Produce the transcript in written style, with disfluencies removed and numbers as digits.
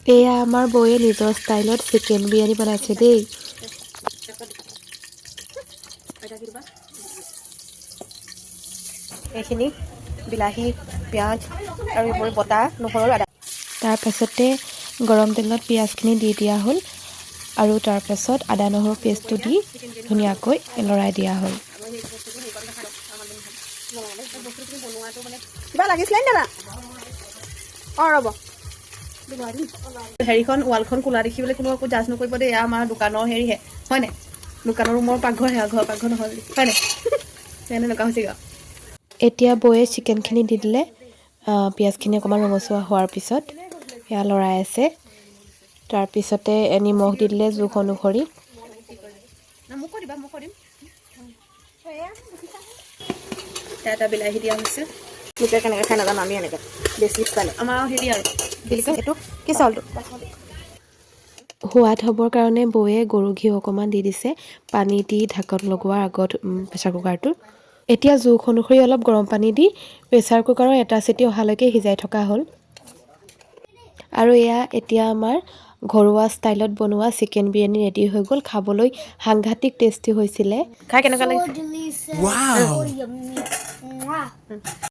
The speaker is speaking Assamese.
এয়া আমাৰ বৌয়ে নিজৰ ষ্টাইলত চিকেন বিৰিয়ানী বনাইছে দেই। এইখিনি বিলাহী, পিঁয়াজ আৰু এইবোৰ বটা নহৰু আদা। তাৰপাছতে গৰম তেলত পিঁয়াজখিনি দি দিয়া হ'ল আৰু তাৰপাছত আদা নহৰু পেষ্টটো দি ধুনীয়াকৈ লৰাই দিয়া হ'ল। কিবা লাগিছিলে নে দাদা? অঁ ৰ'ব। হেৰিখন ৱালখন কোলা দেখিবলৈ কোনো একো জাজ নকৰিব দেই। এয়া আমাৰ দোকানৰ হেৰিহে হয়নে? দোকানৰ ৰুমৰ পাকঘৰ সেয়া ঘৰ পাকঘৰ নহয় বুলি হয়নে? সেইকাৰণে এনেকুৱা হৈছেগৈ। এতিয়া বৌয়ে চিকেনখিনি দি দিলে। পিঁয়াজখিনি অকণমান ৰঙচুৱা হোৱাৰ পিছত সেয়া লৰাই আছে। তাৰপিছতে নিমখ দি দিলে জোখ অনুসৰি। এটা বিলাহী দিয়া হৈছে। লোকে কেনেকৈ খাই নাজানো, আমি এনেকৈ বেছি ষ্টাইল আমাৰ হেৰি আৰু এইটো কি চাউলটো সোৱাদ হ'বৰ কাৰণে বৌয়ে গৰু ঘিউ অকণমান দি দিছে পানী দি ঢাকন লগোৱাৰ আগত প্ৰেছাৰ কুকাৰটোত। এতিয়া জোখ অনুসৰি অলপ গৰম পানী দি প্ৰেছাৰ কুকাৰৰ এটা চিটি অহালৈকে সিজাই থকা হ'ল। আৰু এতিয়া আমাৰ ঘৰুৱা ষ্টাইলত বনোৱা চিকেন বিৰিয়ানী ৰেডি হৈ গ'ল। খাবলৈ সাংঘাতিক টেষ্টি হৈছিলে। খাই কেনেকুৱা লাগিছে?